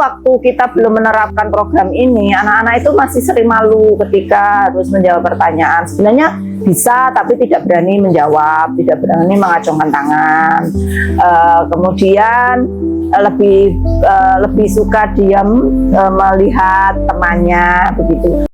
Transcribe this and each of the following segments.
waktu kita belum menerapkan program ini, anak-anak itu masih sering malu ketika harus menjawab pertanyaan. Sebenarnya bisa, tapi tidak berani menjawab, tidak berani mengacungkan tangan. Kemudian lebih suka diam melihat temannya begitu.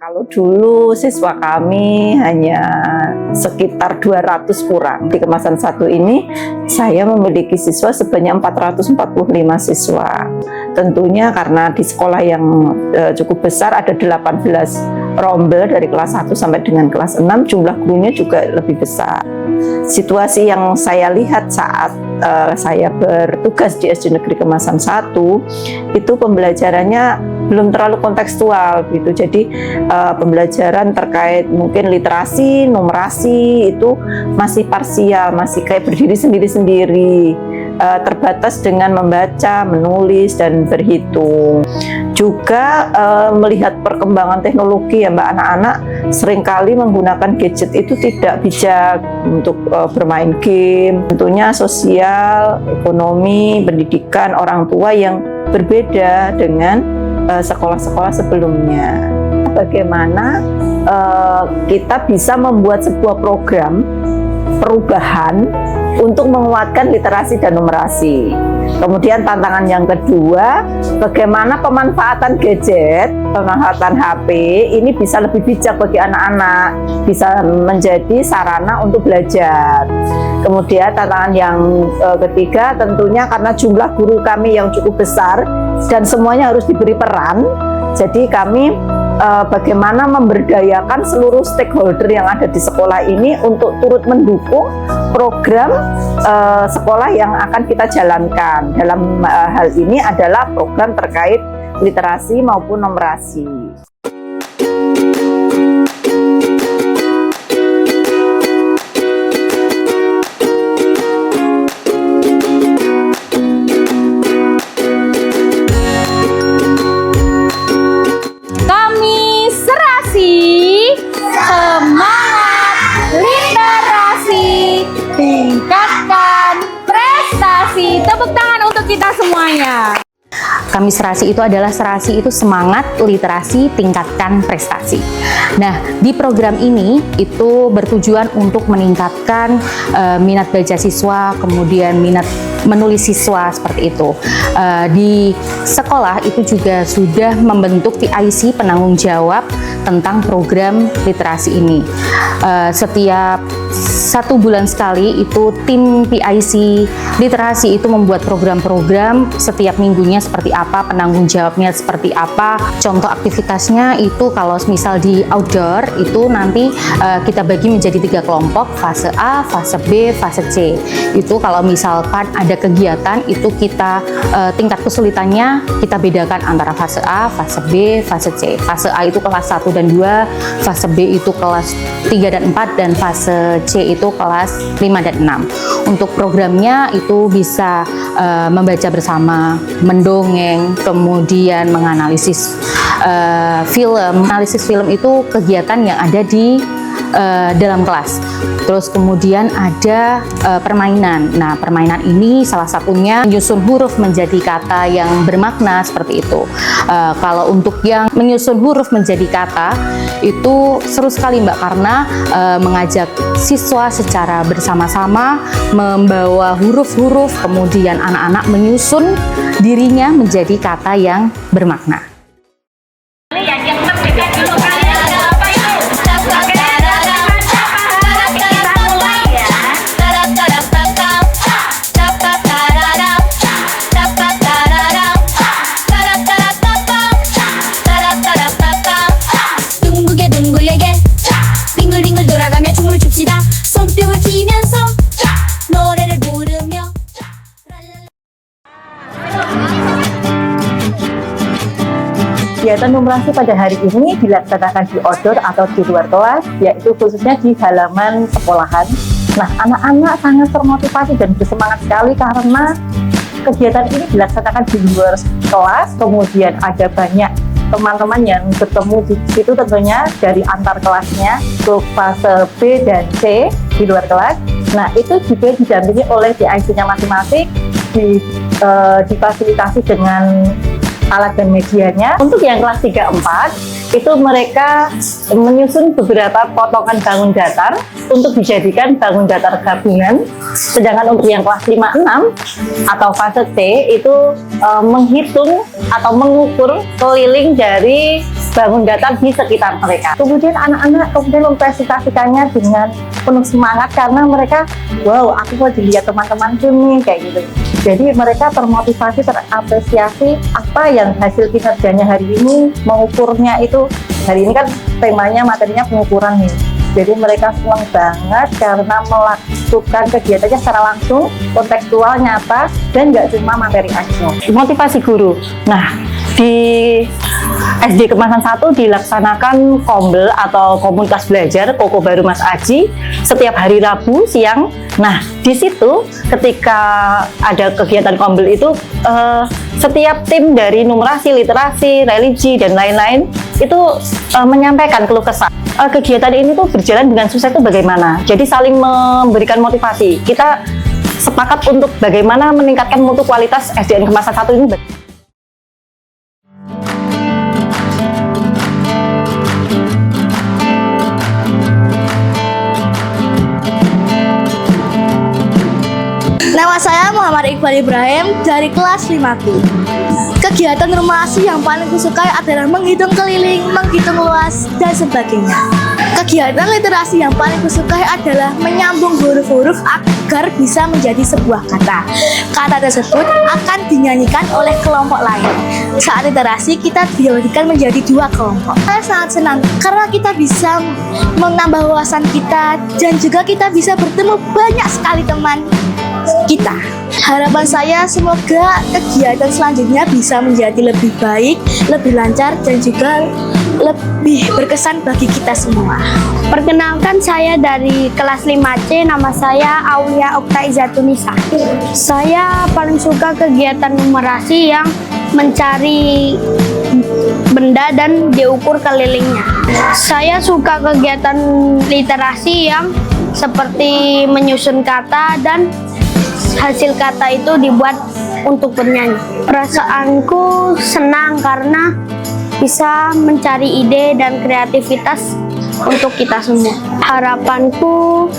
Kalau dulu siswa kami hanya sekitar 200 kurang. Di kemasan 1 ini saya memiliki siswa sebanyak 445 siswa. Tentunya karena di sekolah yang cukup besar ada 18 rombel dari kelas 1 sampai dengan kelas 6, jumlah gurunya juga lebih besar. Situasi yang saya lihat saat saya bertugas di SD Negeri Kemasan 1 itu pembelajarannya belum terlalu kontekstual gitu. Jadi pembelajaran terkait mungkin literasi, numerasi itu masih parsial, masih kayak berdiri sendiri-sendiri, terbatas dengan membaca, menulis dan berhitung. Juga melihat perkembangan teknologi ya Mbak, anak-anak seringkali menggunakan gadget itu tidak bijak untuk bermain game. Tentunya sosial, ekonomi, pendidikan orang tua yang berbeda dengan sekolah-sekolah sebelumnya. Bagaimana kita bisa membuat sebuah program perubahan untuk menguatkan literasi dan numerasi. Kemudian tantangan yang kedua, bagaimana pemanfaatan gadget, pemanfaatan HP ini bisa lebih bijak bagi anak-anak, bisa menjadi sarana untuk belajar. Kemudian tantangan yang ketiga, tentunya karena jumlah guru kami yang cukup besar dan semuanya harus diberi peran, jadi kami bagaimana memberdayakan seluruh stakeholder yang ada di sekolah ini untuk turut mendukung program sekolah yang akan kita jalankan. Dalam hal ini adalah program terkait literasi maupun numerasi. Tepuk tangan untuk kita semuanya. Kami Serasi itu adalah Serasi itu semangat, literasi, tingkatkan prestasi. Nah, di program ini itu bertujuan untuk meningkatkan minat baca siswa, kemudian minat menulis siswa seperti itu. Di sekolah itu juga sudah membentuk PIC penanggung jawab tentang program literasi ini. Setiap 1 bulan sekali itu tim PIC literasi itu membuat program-program setiap minggunya seperti apa, penanggung jawabnya seperti apa. Contoh aktivitasnya itu kalau misal di outdoor itu nanti kita bagi menjadi 3 kelompok, fase A, fase B, fase C. Itu kalau misalkan ada kegiatan itu kita tingkat kesulitannya kita bedakan antara fase A, fase B, fase C. Fase A itu kelas 1 dan 2, fase B itu kelas 3 dan 4, dan fase C itu kelas 5 dan 6. Untuk programnya itu bisa membaca bersama, mendongeng, kemudian menganalisis film. Analisis film itu kegiatan yang ada di dalam kelas. Terus kemudian ada permainan. Nah, permainan ini salah satunya menyusun huruf menjadi kata yang bermakna seperti itu. Kalau untuk yang menyusun huruf menjadi kata itu seru sekali Mbak, karena mengajak siswa secara bersama-sama membawa huruf-huruf, kemudian anak-anak menyusun dirinya menjadi kata yang bermakna. Kegiatan numerasi pada hari ini dilaksanakan di outdoor atau di luar kelas, yaitu khususnya di halaman sekolahan. Nah, anak-anak sangat termotivasi dan bersemangat sekali karena kegiatan ini dilaksanakan di luar kelas, kemudian ada banyak teman-teman yang bertemu di situ tentunya dari antar kelasnya untuk fase B dan C di luar kelas. Nah, itu juga didampingi oleh DIC-nya masing-masing, difasilitasi dengan alat dan medianya. Untuk yang kelas 3-4 itu mereka menyusun beberapa potongan bangun datar untuk dijadikan bangun datar gabungan. Sedangkan untuk yang kelas 5-6 atau fase C itu menghitung atau mengukur keliling dari bangun datar di sekitar mereka. Kemudian anak-anak kemudian mempresentasikannya dengan penuh semangat karena mereka, wow, aku mau dilihat teman-temanku nih, kayak gitu. Jadi mereka termotivasi, terapresiasi apa yang hasil kinerjanya hari ini, mengukurnya itu. Hari ini kan temanya, materinya pengukuran nih. Jadi mereka senang banget karena melakukan kegiatannya secara langsung, kontekstual, nyata, dan nggak cuma materi aja. Motivasi guru. Nah, di SD Kemasan 1 dilaksanakan kombel atau komunitas belajar Koko Baru Mas Aji setiap hari Rabu siang. Nah, di situ ketika ada kegiatan kombel itu setiap tim dari numerasi, literasi, religi, dan lain-lain itu menyampaikan keluh kesah. Kegiatan ini tuh berjalan dengan sukses itu bagaimana? Jadi saling memberikan motivasi. Kita sepakat untuk bagaimana meningkatkan mutu kualitas SDN Kemasan 1 ini. Nama saya Muhammad Iqbal Ibrahim dari kelas 5B. Kegiatan numerasi yang paling kusukai adalah menghitung keliling, menghitung luas, dan sebagainya. Kegiatan literasi yang paling kusukai adalah menyambung huruf-huruf agar bisa menjadi sebuah kata. Kata tersebut akan dinyanyikan oleh kelompok lain. Saat literasi kita dibagikan menjadi 2 kelompok. Saya sangat senang karena kita bisa menambah wawasan kita dan juga kita bisa bertemu banyak sekali teman kita. Harapan saya semoga kegiatan selanjutnya bisa menjadi lebih baik, lebih lancar, dan juga lebih berkesan bagi kita semua. Perkenalkan, saya dari kelas 5C, nama saya Aulia Okta Izatunisa. Saya paling suka kegiatan numerasi yang mencari benda dan diukur kelilingnya. Saya suka kegiatan literasi yang seperti menyusun kata dan hasil kata itu dibuat untuk bernyanyi. Perasaanku senang karena bisa mencari ide dan kreativitas untuk kita semua. Harapanku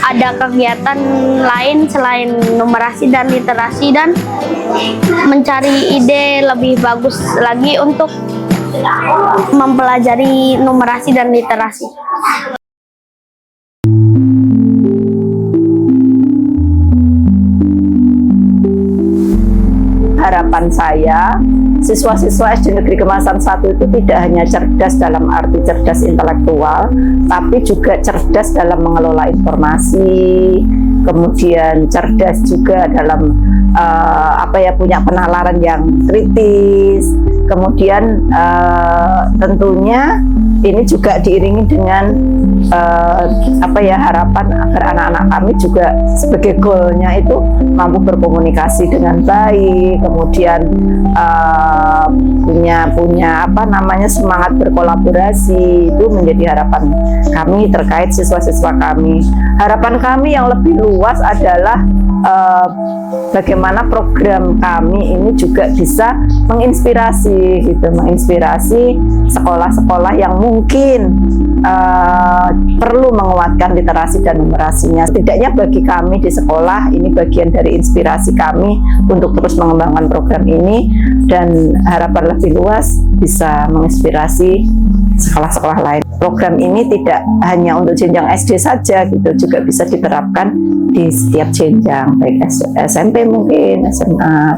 ada kegiatan lain selain numerasi dan literasi dan mencari ide lebih bagus lagi untuk mempelajari numerasi dan literasi. Harapan saya, siswa-siswa SD Negeri Kemasan 1 itu tidak hanya cerdas dalam arti cerdas intelektual, tapi juga cerdas dalam mengelola informasi, kemudian cerdas juga dalam punya penalaran yang kritis, kemudian tentunya ini juga diiringi dengan harapan agar anak-anak kami juga sebagai goalnya itu mampu berkomunikasi dengan baik, kemudian punya semangat berkolaborasi. Itu menjadi harapan kami terkait siswa-siswa kami. Harapan kami yang lebih luas adalah bagaimana program kami ini juga bisa menginspirasi sekolah-sekolah yang mungkin perlu menguatkan literasi dan numerasinya. Setidaknya bagi kami di sekolah ini bagian dari inspirasi kami untuk terus mengembangkan program ini, dan harapan lebih luas bisa menginspirasi sekolah-sekolah lain. Program ini tidak hanya untuk jenjang SD saja gitu, juga bisa diterapkan di setiap jenjang, baik SMP mungkin, SMA.